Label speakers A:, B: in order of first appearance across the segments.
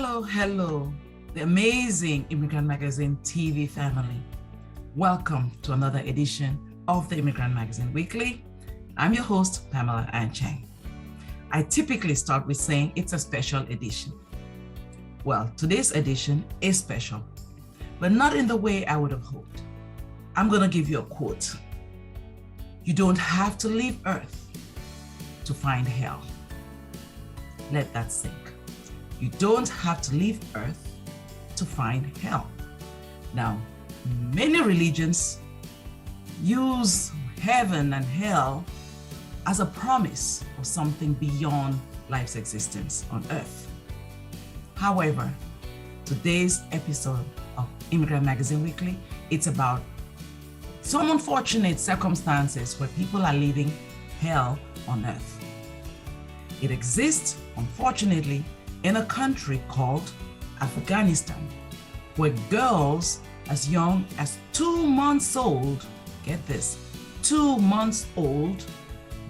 A: Hello, the amazing Immigrant Magazine TV family. Welcome to another edition of the Immigrant Magazine Weekly. I'm your host, Pamela Anchang. I typically start with saying it's a special edition. Well, today's edition is special, but not in the way I would have hoped. I'm going to give you a quote. You don't have to leave Earth to find hell. Let that sink. You don't have to leave Earth to find hell. Now, many religions use heaven and hell as a promise of something beyond life's existence on Earth. However, today's episode of Immigrant Magazine Weekly, it's about some unfortunate circumstances where people are living hell on Earth. It exists, unfortunately, in a country called Afghanistan, where girls as young as 2 months old, get this, 2 months old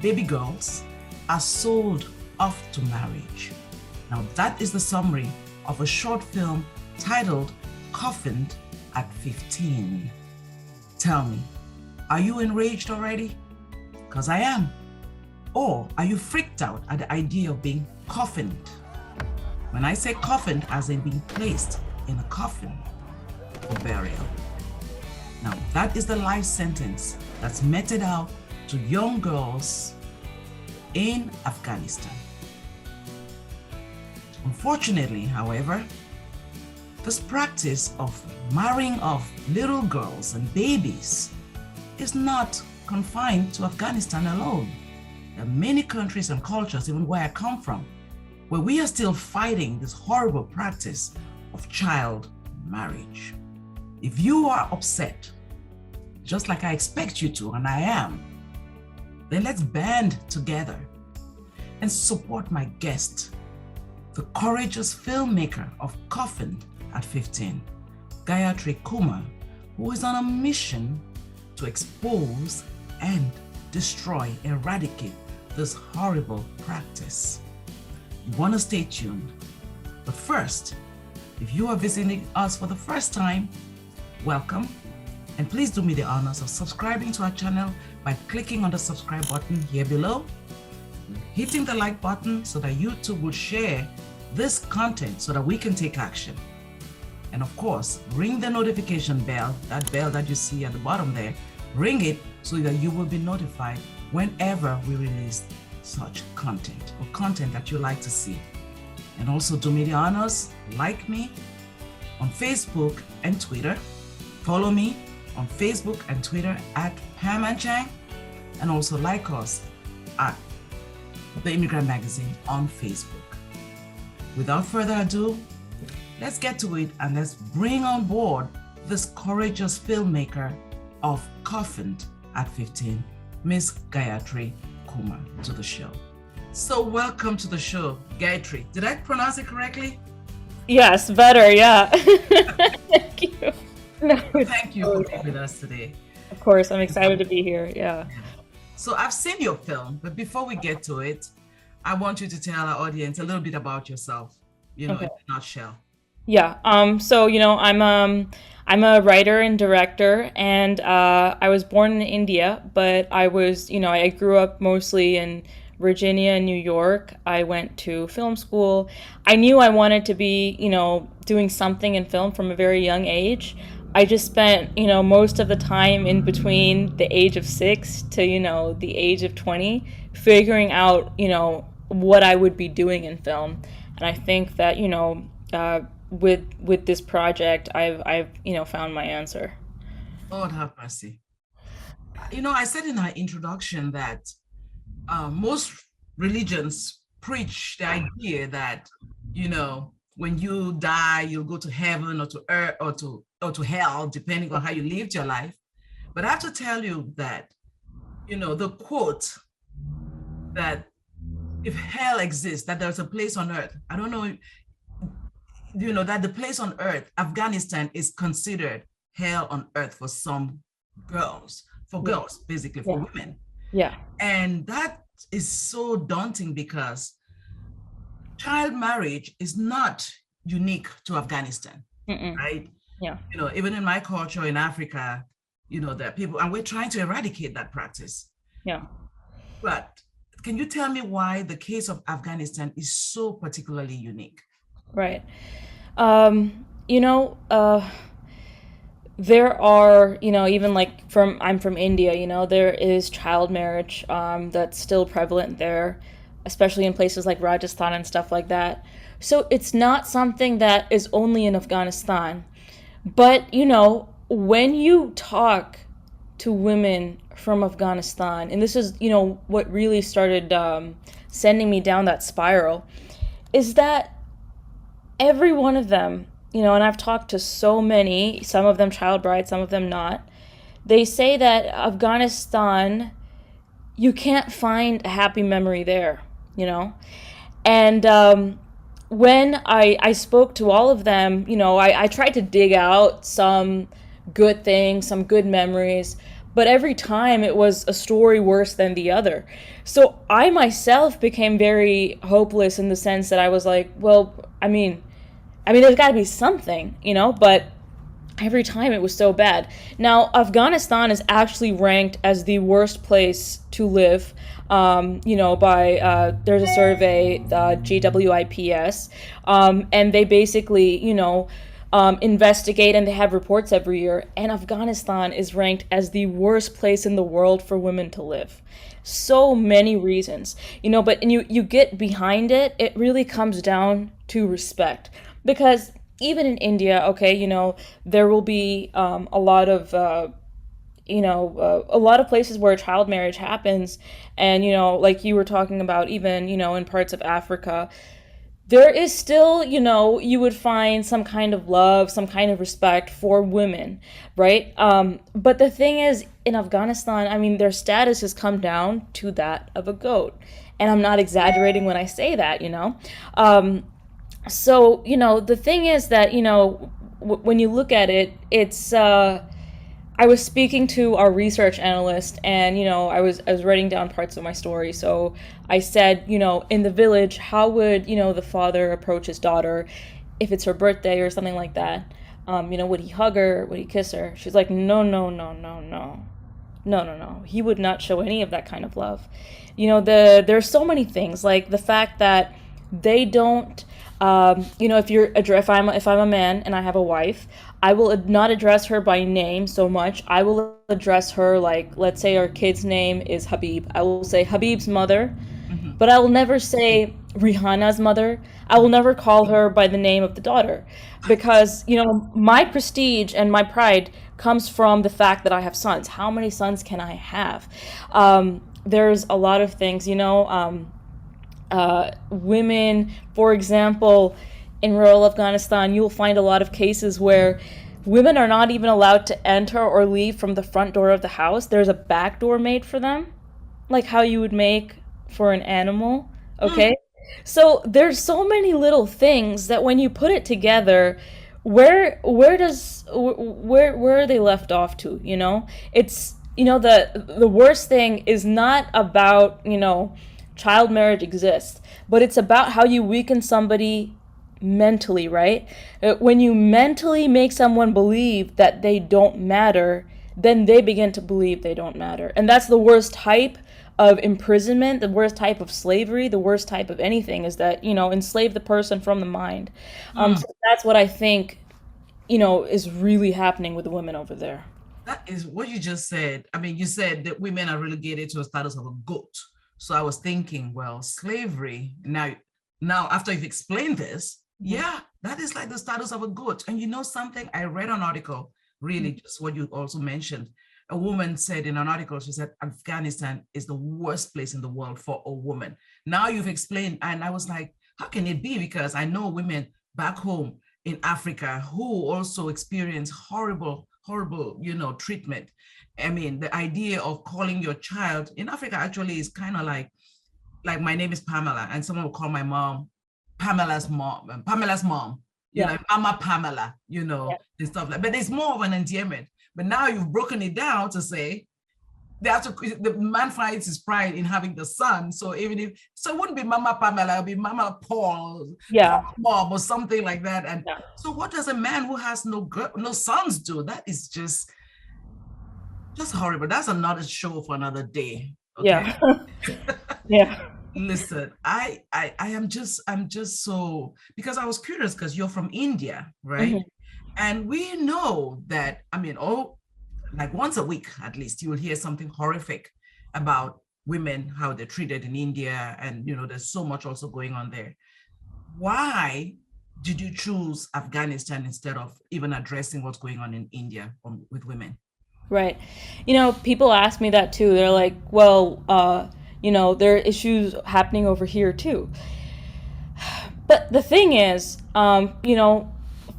A: baby girls are sold off to marriage. Now that is the summary of a short film titled Coffined at 15. Tell me, are you enraged already? Because I am. Or are you freaked out at the idea of being coffined? When I say coffined, as in being placed in a coffin for burial. Now, that is the life sentence that's meted out to young girls in Afghanistan. Unfortunately, however, this practice of marrying off little girls and babies is not confined to Afghanistan alone. There are many countries and cultures, even where I come from, where we are still fighting this horrible practice of child marriage. If you are upset, just like I expect you to, and I am, then let's band together and support my guest, the courageous filmmaker of Coffin at 15, Gayatri Kumar, who is on a mission to expose and destroy, eradicate this horrible practice. You want to stay tuned. But first, if you are visiting us for the first time, welcome. And please do me the honors of subscribing to our channel by clicking on the subscribe button here below, hitting the like button so that YouTube will share this content so that we can take action. And of course, ring the notification bell, that bell that you see at the bottom there, ring it so that you will be notified whenever we release such content or content that you like to see. And also do me the honors, like me on Facebook and Twitter. Follow me on Facebook and Twitter at Pam and Chang, and also like us at the Immigrant Magazine on Facebook. Without further ado, let's get to it and let's bring on board this courageous filmmaker of Coffined at 15, Miss Gayatri Kumar, to the show. So welcome to the show, Gayatri. Did I pronounce it correctly?
B: Yes, better, yeah. Thank you. No,
A: Thank you for being with us today.
B: of course, I'm excited to be here, yeah.
A: So I've seen your film, but before we get to it, I want you to tell our audience a little bit about yourself,
B: Okay.
A: in a nutshell.
B: Yeah, so, I'm a writer and director, and I was born in India, but I grew up mostly in Virginia and New York. I went to film school. I knew I wanted to be, doing something in film from a very young age. I just spent, most of the time in between the age of 6 to, the age of 20, figuring out, what I would be doing in film. And I think that, with this project, I've found my answer.
A: Lord have mercy. I said in our introduction that most religions preach the idea that, when you die, you'll go to heaven or to earth or to hell, depending on how you lived your life. But I have to tell you that, the quote that if hell exists, that there's a place on earth. I don't know, that the place on earth, Afghanistan, is considered hell on earth for some girls, basically for women.
B: Yeah.
A: And that is so daunting because child marriage is not unique to Afghanistan,
B: Mm-mm.
A: right?
B: Yeah.
A: Even in my culture in Africa, there are people, and we're trying to eradicate that practice.
B: Yeah.
A: But can you tell me why the case of Afghanistan is so particularly unique?
B: Right. You know, there are, even like I'm from India, there is child marriage that's still prevalent there, especially in places like Rajasthan and stuff like that. So it's not something that is only in Afghanistan. But, when you talk to women from Afghanistan, and this is, what really started sending me down that spiral, is that every one of them, and I've talked to so many, some of them child brides, some of them not, they say that Afghanistan, you can't find a happy memory there, And when I spoke to all of them, I tried to dig out some good things, some good memories, but every time it was a story worse than the other. So I myself became very hopeless in the sense that I was like, well, there's got to be something, but every time it was so bad. Now, Afghanistan is actually ranked as the worst place to live, by there's a survey, GWIPS, and they basically, investigate and they have reports every year. And Afghanistan is ranked as the worst place in the world for women to live. So many reasons, but you get behind it, it really comes down to respect. Because even in India, okay, there will be a lot of a lot of places where child marriage happens, and like you were talking about, even in parts of Africa, there is still, you would find some kind of love, some kind of respect for women, right? But the thing is, in Afghanistan, their status has come down to that of a goat, and I'm not exaggerating when I say that. So, the thing is that, when you look at it, it's, I was speaking to our research analyst, and, I was writing down parts of my story. So I said, in the village, how would, the father approach his daughter if it's her birthday or something like that? Would he hug her? Would he kiss her? She's like, no, no, no, no, no. No, no, no. He would not show any of that kind of love. There's so many things, like the fact that they don't, if I'm a man and I have a wife, I will not address her by name so much. I will address her like, let's say our kid's name is Habib. I will say Habib's mother,
A: Mhm.
B: but I will never say Rihanna's mother. I will never call her by the name of the daughter, because my prestige and my pride comes from the fact that I have sons. How many sons can I have? There's a lot of things, women, for example, in rural Afghanistan, you'll find a lot of cases where women are not even allowed to enter or leave from the front door of the house. There's a back door made for them, like how you would make for an animal.
A: Mm.
B: Okay? So there's so many little things that when you put it together, where are they left off to, It's, the worst thing is not about, child marriage exists, but it's about how you weaken somebody mentally, right? When you mentally make someone believe that they don't matter, then they begin to believe they don't matter. And that's the worst type of imprisonment, the worst type of slavery, the worst type of anything, is that, enslave the person from the mind.
A: Mm.
B: So that's what I think, is really happening with the women over there.
A: That is what you just said. You said that women are relegated to a status of a goat. So I was thinking, well, slavery. Now after you've explained this, yeah, that is like the status of a goat. And you know something? I read an article, really, just what you also mentioned. A woman said in an article, she said, Afghanistan is the worst place in the world for a woman. Now you've explained, and I was like, how can it be? Because I know women back home in Africa who also experience horrible, treatment. The idea of calling your child in Africa actually is kind of like my name is Pamela, and someone will call my mom Pamela's mom,
B: Yeah.
A: Mama Pamela,
B: Yeah.
A: and stuff like. But it's more of an endearment. But now you've broken it down to say they have to, the man finds his pride in having the son. So even if, so it wouldn't be Mama Pamela, it'll be Mama Paul,
B: Yeah.
A: Bob, or something like that. And
B: Yeah.
A: so what does a man who has no sons do? That is just horrible. That's another show for another day. Okay.
B: Yeah. Yeah.
A: Listen, I'm just so, because I was curious because you're from India, right?
B: Mhm.
A: And we know that, I mean, oh, like once a week at least, you will hear something horrific about women, how they're treated in India. And, there's so much also going on there. Why did you choose Afghanistan instead of even addressing what's going on in India with women?
B: Right. People ask me that too. They're like, well, there are issues happening over here too. But the thing is,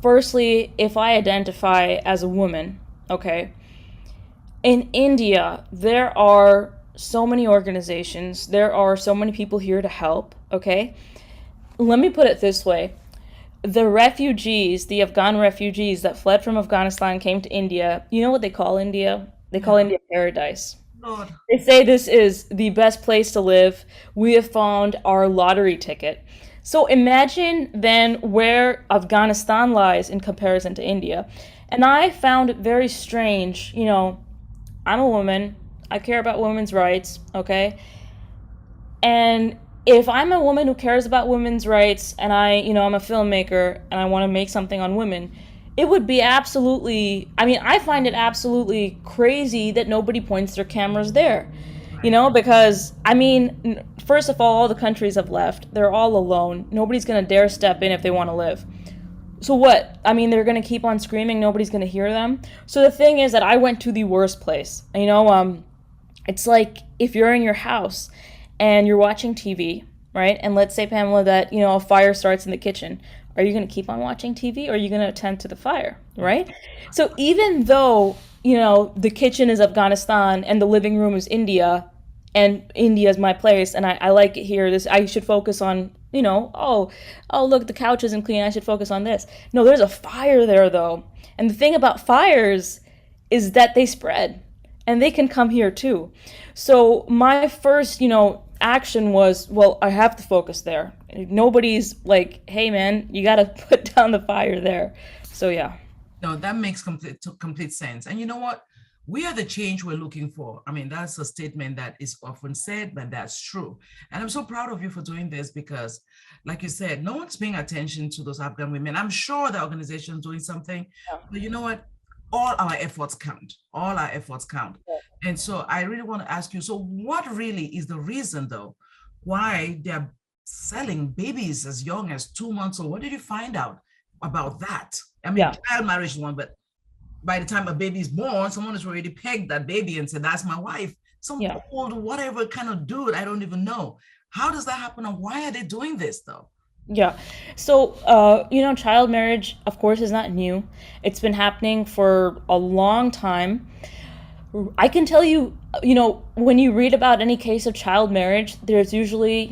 B: firstly, if I identify as a woman, okay, in India, there are so many organizations, there are so many people here to help, okay? Let me put it this way. The refugees, the Afghan refugees that fled from Afghanistan came to India, you know what they call India? They call
A: Yeah,
B: India paradise.
A: Lord.
B: They say this is the best place to live. We have found our lottery ticket. So imagine then where Afghanistan lies in comparison to India. And I found it very strange. I'm a woman. I care about women's rights, okay? And if I'm a woman who cares about women's rights and I'm a filmmaker and I want to make something on women, it would be absolutely, I find it absolutely crazy that nobody points their cameras there.
A: Right.
B: Because, first of all the countries have left. They're all alone. Nobody's going to dare step in if they want to live. So what? They're going to keep on screaming. Nobody's going to hear them. So the thing is that I went to the worst place. It's like if you're in your house and you're watching TV, right? And let's say, Pamela, that, a fire starts in the kitchen. Are you going to keep on watching TV or are you going to attend to the fire, right? So even though, the kitchen is Afghanistan and the living room is India and India is my place and I like it here, I should focus on, oh, look, the couch isn't clean. I should focus on this. No, there's a fire there, though. And the thing about fires is that they spread and they can come here too. So my first, action was, well, I have to focus there. Nobody's like, hey man, you got to put down the fire there. So yeah.
A: No, that makes complete sense. And you know what? We are the change we're looking for. That's a statement that is often said, but that's true. And I'm so proud of you for doing this because, like you said, no one's paying attention to those Afghan women. I'm sure the organization's doing something, but you know what? All our efforts count. All our efforts count. And so I really want to ask you, so what really is the reason, though, why they're selling babies as young as 2 months old? What did you find out about that?
B: Yeah.
A: Child marriage is one, but by the time a baby is born, someone has already pegged that baby and said, that's my wife. Some old, whatever kind of dude, I don't even know. How does that happen? And why are they doing this, though?
B: Yeah. So, child marriage, of course, is not new. It's been happening for a long time. I can tell you, when you read about any case of child marriage, there's usually,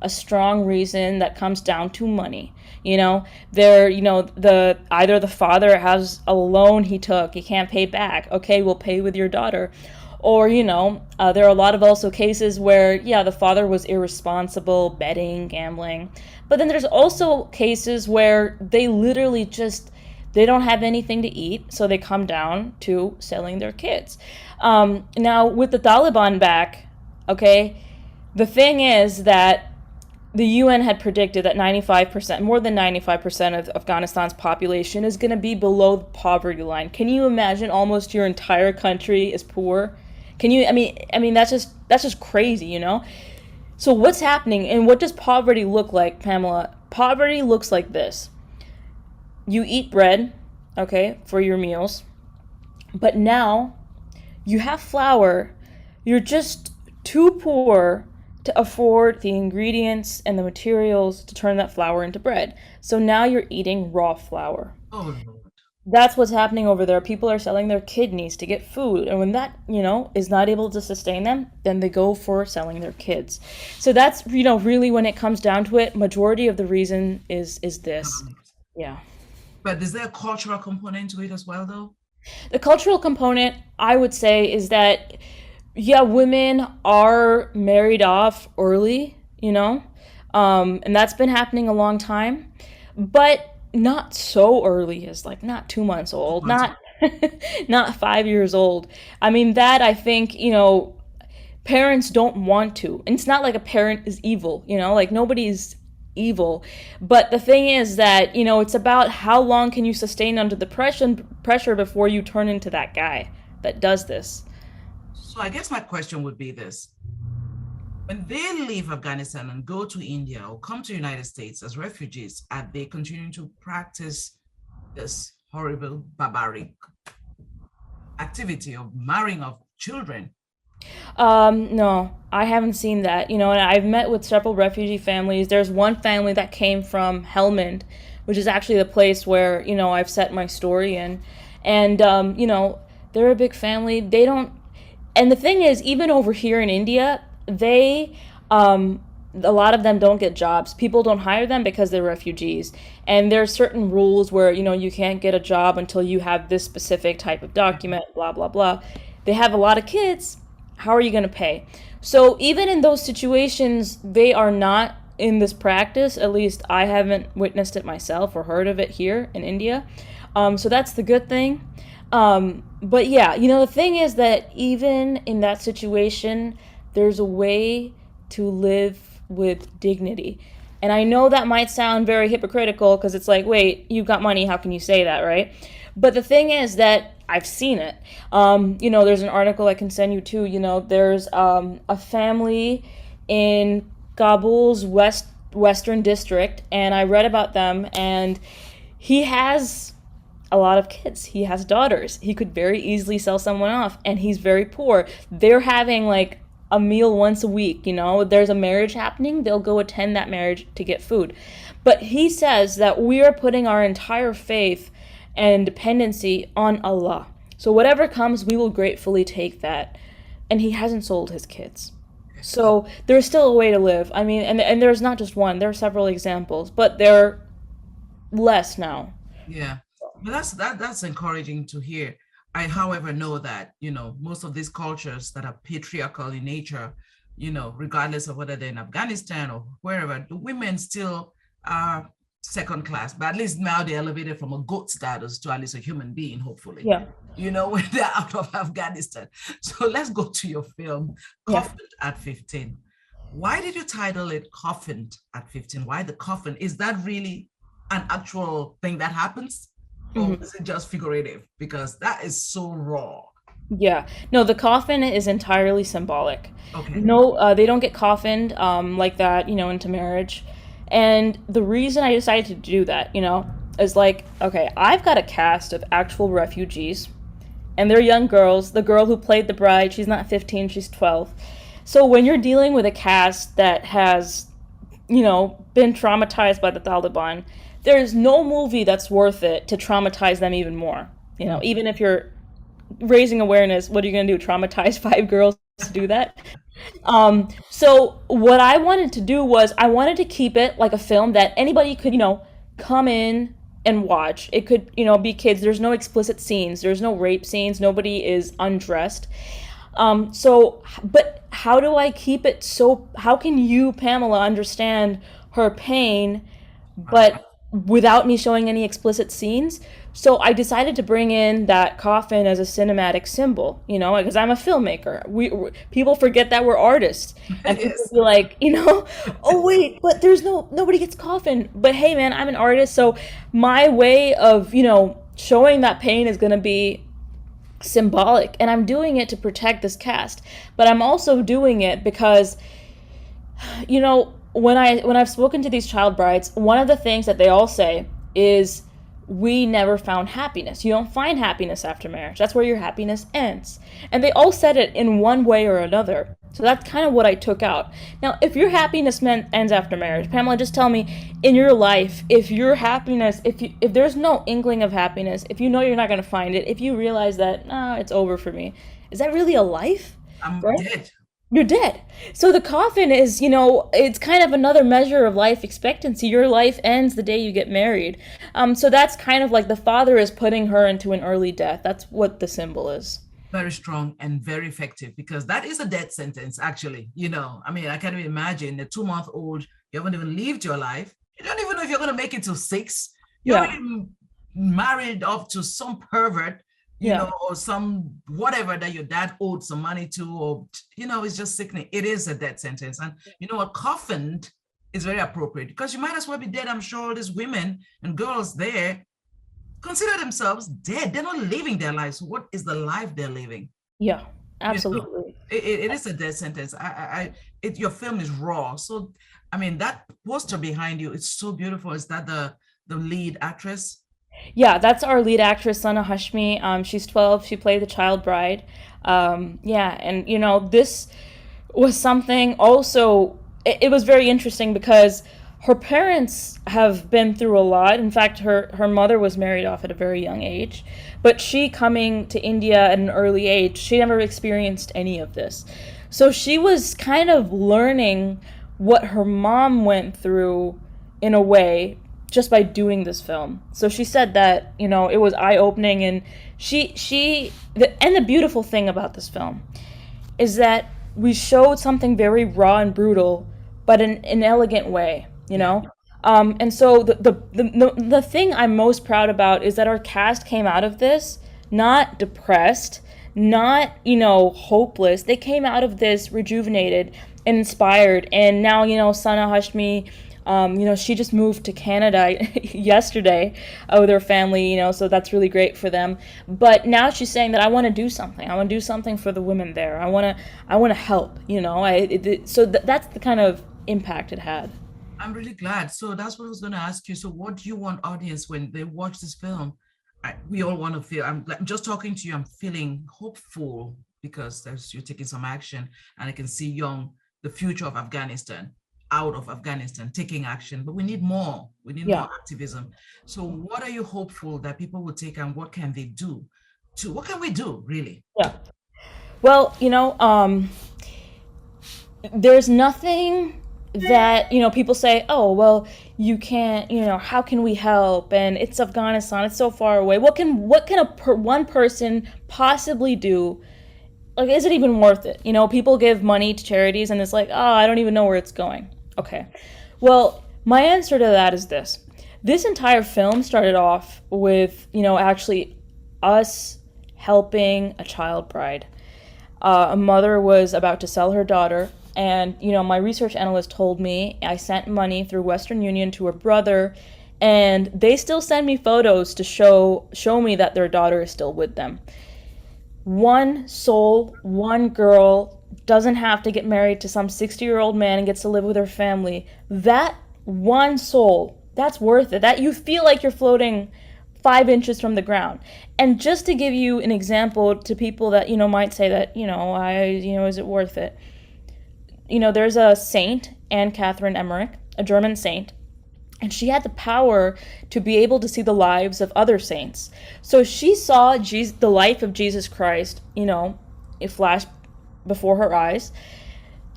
B: a strong reason that comes down to money. Either the father has a loan he took, he can't pay back. Okay, we'll pay with your daughter. Or, there are a lot of also cases where, the father was irresponsible, betting, gambling. But then there's also cases where they literally they don't have anything to eat, so they come down to selling their kids. Now, with the Taliban back, okay, the thing is that the UN had predicted that 95%, more than 95% of Afghanistan's population is going to be below the poverty line. Can you imagine almost your entire country is poor? Can you, that's just crazy, So what's happening and what does poverty look like, Pamela? Poverty looks like this. You eat bread, okay, for your meals, but now you have flour. You're just too poor to afford the ingredients and the materials to turn that flour into bread. So now you're eating raw flour.
A: Oh, Lord.
B: That's what's happening over there. People are selling their kidneys to get food. And when that, is not able to sustain them, then they go for selling their kids. So that's, really when it comes down to it, majority of the reason is this. Yeah.
A: But is there a cultural component to it as well, though?
B: The cultural component, I would say, is that Yeah, women are married off early, you know, and that's been happening a long time, but not so early as like not 2 months old,
A: Months.
B: not not 5 years old. I mean, that I think, parents don't want to. And it's not like a parent is evil, like nobody's evil. But the thing is that, it's about how long can you sustain under the pressure before you turn into that guy that does this.
A: So I guess my question would be this. When they leave Afghanistan and go to India or come to the United States as refugees, are they continuing to practice this horrible, barbaric activity of marrying of children?
B: No, I haven't seen that. And I've met with several refugee families. There's one family that came from Helmand, which is actually the place where, I've set my story in. And, they're a big family. They don't, and the thing is, even over here in India, a lot of them don't get jobs. People don't hire them because they're refugees. And there's certain rules where, you can't get a job until you have this specific type of document, blah, blah, blah. They have a lot of kids. How are you going to pay? So even in those situations, they are not in this practice. At least I haven't witnessed it myself or heard of it here in India. So that's the good thing. But yeah, the thing is that even in that situation, there's a way to live with dignity. And I know that might sound very hypocritical because it's like, wait, you've got money, how can you say that, right? But the thing is that I've seen it. There's an article I can send you to. There's a family in Kabul's western district, and I read about them, and he has a lot of kids. He has daughters. He could very easily sell someone off, and he's very poor. They're having like a meal once a week. There's a marriage happening, they'll go attend that marriage to get food. But he says that we are putting our entire faith and dependency on Allah. So whatever comes, we will gratefully take that. And he hasn't sold his kids. So there's still a way to live. I mean, and there's not just one, there are several examples, but they're less now.
A: Yeah, but that's encouraging to hear. I, however, know that, most of these cultures that are patriarchal in nature, regardless of whether they're in Afghanistan or wherever, the women still are second class, but at least now they're elevated from a goat status to at least a human being, hopefully.
B: Yeah.
A: When they're out of Afghanistan. So let's go to your film, Coffined at 15. Why did you title it Coffined at 15? Why the coffin? Is that really an actual thing that happens? Or is it just figurative? Because that is so raw.
B: Yeah. No, the coffin is entirely symbolic.
A: Okay.
B: No, they don't get coffined like that, into marriage. And the reason I decided to do that, is like, okay, I've got a cast of actual refugees, and they're young girls. The girl who played the bride, she's not 15, she's 12. So when you're dealing with a cast that has, been traumatized by the Taliban, there's no movie that's worth it to traumatize them even more. Even if you're raising awareness, what are you going to do? Traumatize 5 girls to do that? So what I wanted to do was I wanted to keep it like a film that anybody could, come in and watch. It could, be kids. There's no explicit scenes. There's no rape scenes. Nobody is undressed. But how do I keep it so, how can you, Pamela, understand her pain, but without me showing any explicit scenes? So I decided to bring in that coffin as a cinematic symbol, because I'm a filmmaker. People forget that we're artists, and people be like, oh wait, but there's nobody gets coffined. But hey, man, I'm an artist, so my way of showing that pain is gonna be symbolic, and I'm doing it to protect this cast. But I'm also doing it because, when I've spoken to these child brides, one of the things that they all say is, we never found happiness. You don't find happiness after marriage. That's where your happiness ends. And they all said it in one way or another. So that's kind of what I took out. Now, if your happiness ends after marriage, Pamela, just tell me, in your life, if your happiness, if there's no inkling of happiness, if you know you're not going to find it, if you realize that, it's over for me, is that really a life?
A: I'm dead.
B: You're dead. So the coffin is, it's kind of another measure of life expectancy. Your life ends the day you get married. So that's kind of like the father is putting her into an early death. That's what the symbol is.
A: Very strong and very effective, because that is a death sentence, actually. I mean, I can't even imagine a 2-month-old, you haven't even lived your life. You don't even know if you're going to make it to 6. You're
B: Yeah,
A: already married up to some pervert,
B: yeah,
A: or some whatever that your dad owed some money to, or, it's just sickening. It is a death sentence. And you know what? Coffined is very appropriate, because you might as well be dead. I'm sure all these women and girls there consider themselves dead. They're not living their lives. What is the life they're living?
B: yeah,
A: You know,
B: absolutely.
A: it is a death sentence. Your film is raw. So, I mean, that poster behind you, it's so beautiful. Is that the lead actress?
B: Yeah, that's our lead actress, Sana Hashmi. She's 12. She played the child bride. Yeah, and this was something also. It was very interesting because her parents have been through a lot. In fact, her mother was married off at a very young age, but she coming to India at an early age, she never experienced any of this. So she was kind of learning what her mom went through in a way just by doing this film. So she said that, it was eye-opening, and the beautiful thing about this film is that we showed something very raw and brutal, but in an elegant way,
A: Yeah.
B: And so the thing I'm most proud about is that our cast came out of this not depressed, not, hopeless. They came out of this rejuvenated and inspired. And now, Sana Hashmi, she just moved to Canada yesterday with her family, so that's really great for them. But now she's saying that I want to do something. I want to do something for the women there. I want to help, that's the kind of impact it had.
A: I'm really glad. So that's what I was going to ask you. So what do you want audience when they watch this film? We all want to feel, I'm just talking to you, I'm feeling hopeful, because you're taking some action, and I can see the future of Afghanistan, out of Afghanistan, taking action. But we need more. We need
B: Yeah.
A: more activism. So what are you hopeful that people will take, and what can they do what can we do, really?
B: Yeah. Well, there's nothing that people say, oh well, you can't, how can we help, and it's Afghanistan, it's so far away. What can one person possibly do? Like, is it even worth it? People give money to charities and it's like, oh, I don't even know where it's going. Okay, well, my answer to that is this entire film started off with actually us helping a child bride. A mother was about to sell her daughter, and my research analyst told me I sent money through Western Union to her brother, and they still send me photos to show me that their daughter is still with them. One soul, one girl doesn't have to get married to some 60-year-old man and gets to live with her family. That one soul, that's worth it. That you feel like you're floating 5 inches from the ground. And just to give you an example to people that, might say that, is it worth it? There's a saint, Anne Catherine Emmerich, a German saint, and she had the power to be able to see the lives of other saints. So she saw the life of Jesus Christ, it flashed before her eyes.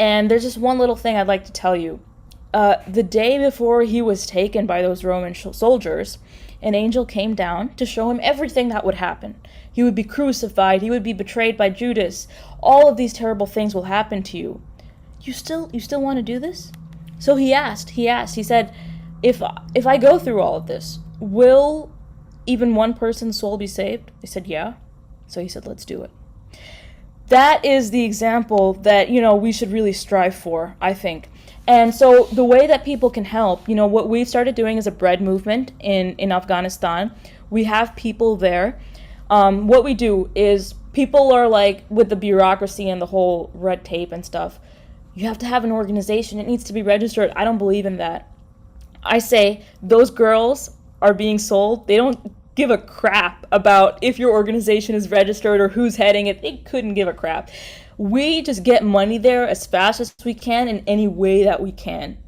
B: And there's just one little thing I'd like to tell you. The day before he was taken by those Roman soldiers, an angel came down to show him everything that would happen. He would be crucified. He would be betrayed by Judas. All of these terrible things will happen to you. You still want to do this? So he said, if I go through all of this, will even one person's soul be saved? They said, yeah. So he said, let's do it. That is the example that, we should really strive for, I think. And so the way that people can help, what we've started doing is a bread movement in Afghanistan. We have people there. What we do is, people are like, with the bureaucracy and the whole red tape and stuff, you have to have an organization. It needs to be registered. I don't believe in that. I say those girls are being sold. They don't give a crap about if your organization is registered or who's heading it. They couldn't give a crap. We just get money there as fast as we can in any way that we can.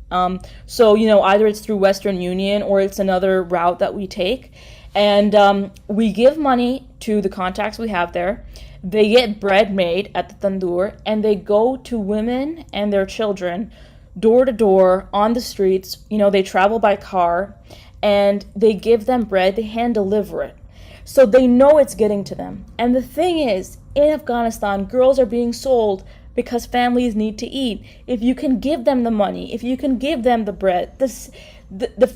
B: So, either it's through Western Union or it's another route that we take. And we give money to the contacts we have there. They get bread made at the tandoor, and they go to women and their children door to door on the streets. They travel by car, and they give them bread. They hand deliver it. So they know it's getting to them. And the thing is, in Afghanistan, girls are being sold because families need to eat. If you can give them the money, if you can give them the bread, the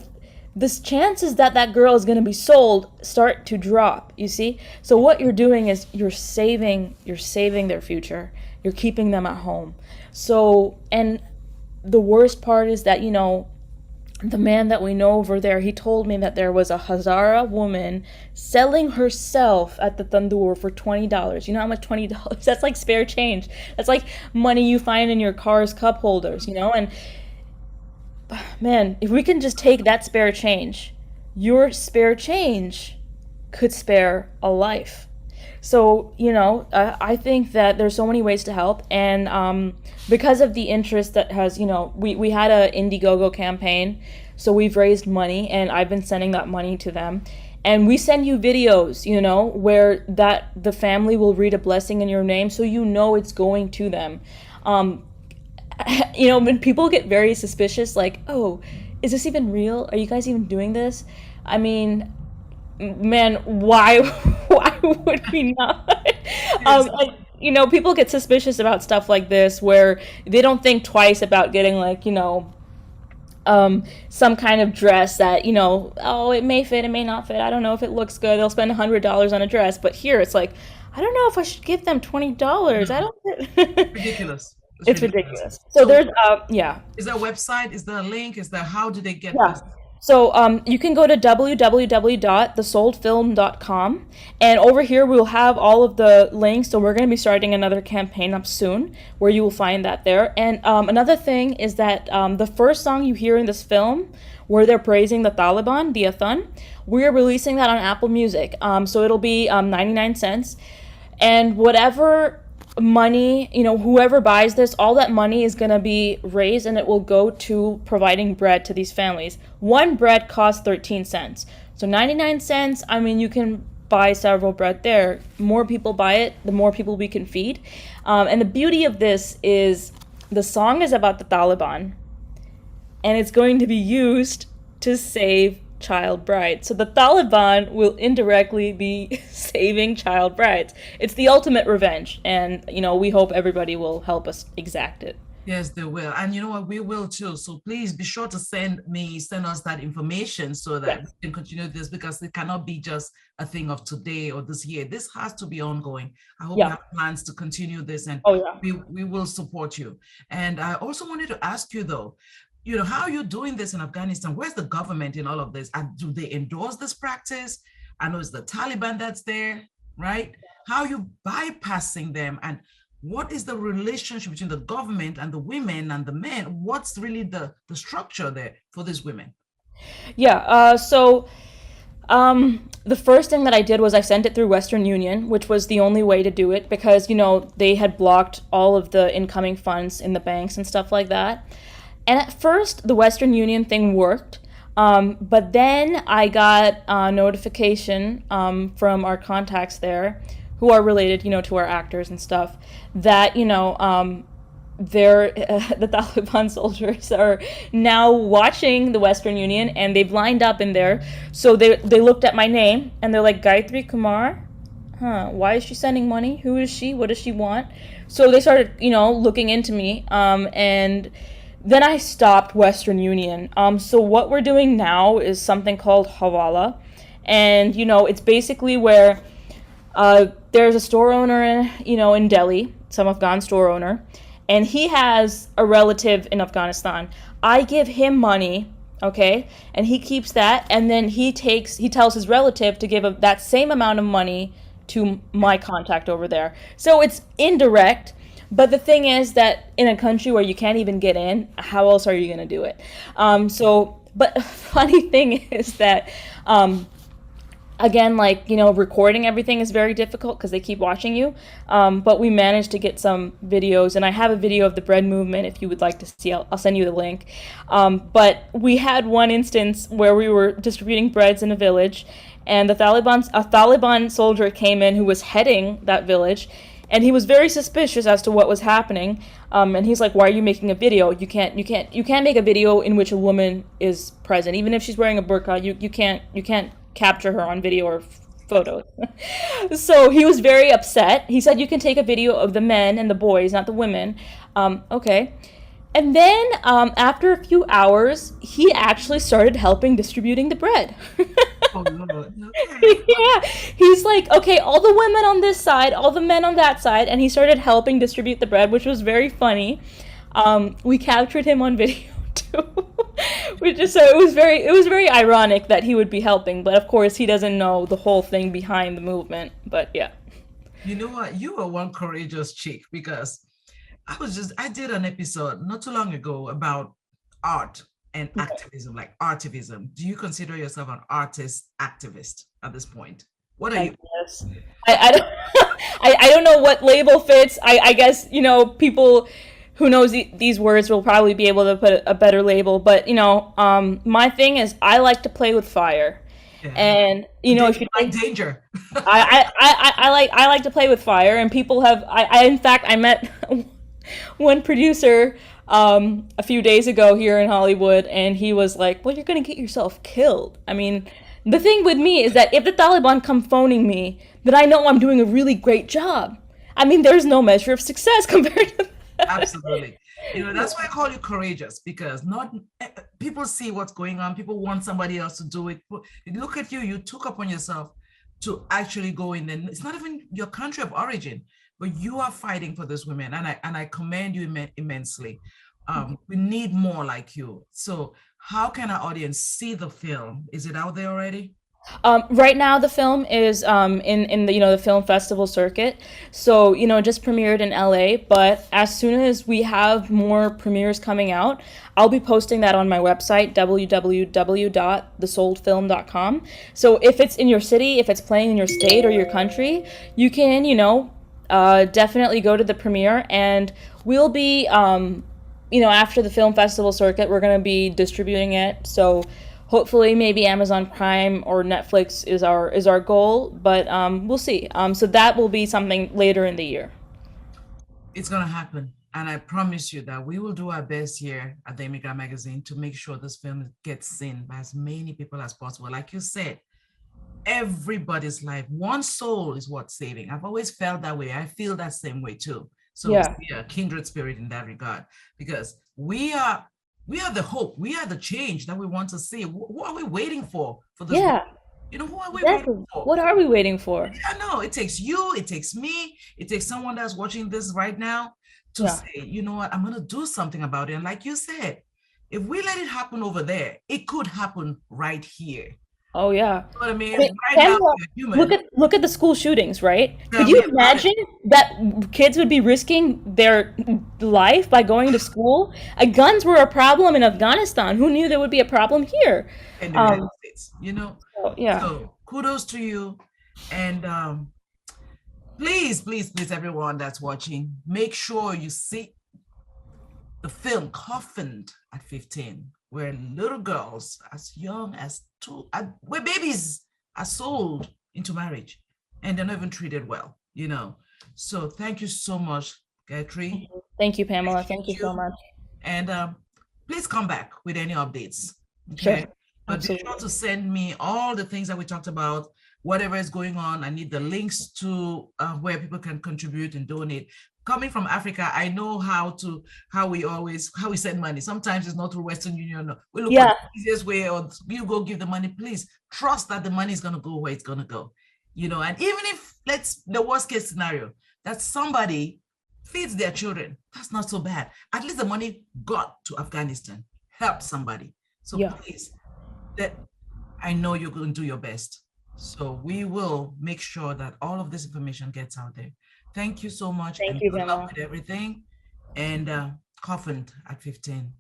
B: chances that that girl is going to be sold start to drop, you see? So what you're doing is you're saving their future. You're keeping them at home. So, and the worst part is that, the man that we know over there, he told me that there was a Hazara woman selling herself at the tandoor for $20. You know how much $20? That's like spare change. That's like money you find in your car's cup holders, And man, if we can just take that spare change, your spare change could spare a life. So, I think that there's so many ways to help. And because of the interest that has, we had a Indiegogo campaign. So we've raised money and I've been sending that money to them. And we send you videos, where the family will read a blessing in your name. So it's going to them. When people get very suspicious, like, oh, is this even real? Are you guys even doing this? I mean, man, why would we not? People get suspicious about stuff like this where they don't think twice about getting some kind of dress that, oh, it may fit, it may not fit. I don't know if it looks good. They'll spend $100 on a dress. But here it's like, I don't know if I should give them $20. I don't.
A: Ridiculous.
B: It's ridiculous. So there's, yeah.
A: Is there a website? Is there a link? How do they get this?
B: So you can go to www.thesoldfilm.com, and over here we'll have all of the links. So we're going to be starting another campaign up soon where you will find that there. And another thing is that the first song you hear in this film where they're praising the Taliban, the Athan, we're releasing that on Apple Music. So it'll be 99 cents. And whatever money, whoever buys this, all that money is going to be raised and it will go to providing bread to these families. One bread costs 13 cents. So 99 cents, you can buy several bread there. More people buy it, the more people we can feed. And the beauty of this is the song is about the Taliban and it's going to be used to save child brides. So the Taliban will indirectly be saving child brides. It's the ultimate revenge, and we hope everybody will help us exact it.
A: Yes, they will. And you know what? We will too. So please be sure to send us that information so that we can continue this, because it cannot be just a thing of today or this year. This has to be ongoing. I hope you have plans to continue this, and we will support you. And I also wanted to ask you though, how are you doing this in Afghanistan? Where's the government in all of this? And do they endorse this practice? I know it's the Taliban that's there, right? How are you bypassing them? And what is the relationship between the government and the women and the men? What's really the structure there for these women?
B: Yeah, so the first thing that I did was I sent it through Western Union, which was the only way to do it because, they had blocked all of the incoming funds in the banks and stuff like that. And at first, the Western Union thing worked, but then I got a notification from our contacts there, who are related, to our actors and stuff, that, the Taliban soldiers are now watching the Western Union, and they've lined up in there. So they looked at my name, and they're like, Gayatri Kumar? Why is she sending money? Who is she? What does she want? So they started, looking into me, and then I stopped Western Union. So what we're doing now is something called Hawala. And, it's basically where there's a store owner, in Delhi, some Afghan store owner, and he has a relative in Afghanistan. I give him money, okay, and he keeps that, and then he tells his relative to give that same amount of money to my contact over there. So it's indirect. But the thing is that in a country where you can't even get in, how else are you going to do it? But funny thing is that, again, recording everything is very difficult because they keep watching you. But we managed to get some videos, and I have a video of the bread movement if you would like to see. I'll send you the link. But we had one instance where we were distributing breads in a village, and a Taliban soldier came in who was heading that village. And he was very suspicious as to what was happening, and he's like, "Why are you making a video? You can't make a video in which a woman is present, even if she's wearing a burqa. You can't capture her on video or photos. So he was very upset. He said, "You can take a video of the men and the boys, not the women." Okay. And then after a few hours, he actually started helping distributing the bread.
A: Oh, Lord. Okay.
B: Yeah, he's like, okay, all the women on this side, all the men on that side, and he started helping distribute the bread, which was very funny. We captured him on video too, which is so it was very ironic that he would be helping, but of course he doesn't know the whole thing behind the movement. But yeah,
A: You know what? You are one courageous chick because I did an episode not too long ago about art and activism, like artivism. Do you consider yourself an artist activist at this point? What are
B: I
A: you?
B: guess I don't I don't know what label fits. I guess people who knows these words will probably be able to put a better label. But my thing is I like to play with fire,
A: Yeah.
B: and if you
A: Like
B: think
A: danger.
B: I like to play with fire, and people have in fact I met one producer a few days ago here in Hollywood, and he was like, "Well, you're gonna get yourself killed." I mean, the thing with me is that if the Taliban come phoning me, then I know I'm doing a really great job. I mean, there's no measure of success compared to that.
A: Absolutely. That's why I call you courageous, because not people see what's going on. People want somebody else to do it. But look at you. You took upon yourself to actually go in, and it's not even your country of origin, but you are fighting for those women, and I commend you immensely. We need more like you. So how can our audience see the film? Is it out there already?
B: Right now, the film is in the film festival circuit. So just premiered in LA. But as soon as we have more premieres coming out, I'll be posting that on my website, www.thesoldfilm.com. So if it's in your city, if it's playing in your state or your country, you can definitely go to the premiere, and we'll be after the film festival circuit, we're going to be distributing it. So hopefully maybe Amazon Prime or Netflix is our goal, but we'll see. So that will be something later in the year.
A: It's going to happen. And I promise you that we will do our best here at the Immigrant Magazine to make sure this film gets seen by as many people as possible. Like you said, everybody's life, one soul is worth saving. I've always felt that way. I feel that same way too. So
B: Yeah.
A: we are a kindred spirit in that regard, because we are the hope, we are the change that we want to see. Who are we waiting for this
B: Yeah.
A: world? Who are we
B: Exactly.
A: waiting for?
B: What are we waiting for?
A: I know it takes you, it takes me, it takes someone that's watching this right now to
B: Yeah.
A: say, you know what, I'm going to do something about it. And like you said, if we let it happen over there, it could happen right here.
B: Oh yeah.
A: You know what I mean?
B: I mean,
A: Right now,
B: Pamela,
A: we're human.
B: look at the school shootings, right?
A: Tell
B: Could
A: me
B: you
A: about it.
B: imagine that kids would be risking their life by going to school? Guns were a problem in Afghanistan. Who knew there would be a problem here?
A: In the United States,
B: So, yeah.
A: So kudos to you. And please, everyone that's watching, make sure you see the film Coffined at 15, where little girls as young as where babies are sold into marriage and they're not even treated well, So thank you so much, Gayatri.
B: Thank you, Pamela. Thank you so much.
A: And please come back with any updates.
B: Sure.
A: Okay. But be sure to send me all the things that we talked about, whatever is going on. I need the links to where people can contribute and donate. Coming from Africa, I know how we send money. Sometimes it's not through Western Union. We look at the easiest way, or you go give the money. Please trust that the money is going to go where it's going to go. And even if the worst case scenario, that somebody feeds their children, that's not so bad. At least the money got to Afghanistan, helped somebody. So please, that I know you're going to do your best. So we will make sure that all of this information gets out there. Thank you so much.
B: Thank you,
A: good
B: Pamela.
A: luck with everything. And Coffined at 15.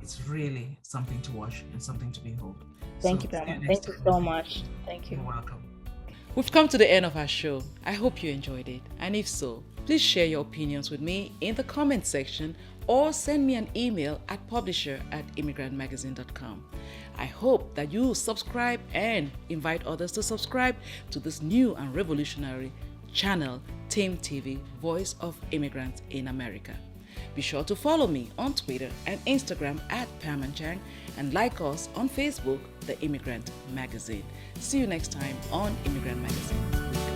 A: It's really something to watch and something to behold.
B: Thank you, Pamela. Thank you so much. Thank you.
A: You're welcome.
C: We've come to the end of our show. I hope you enjoyed it. And if so, please share your opinions with me in the comment section or send me an email at publisher@immigrantmagazine.com. I hope that you subscribe and invite others to subscribe to this new and revolutionary channel, TIMTV, Voice of Immigrants in America. Be sure to follow me on Twitter and Instagram at Pam Anchang and like us on Facebook, The Immigrant Magazine. See you next time on Immigrant Magazine.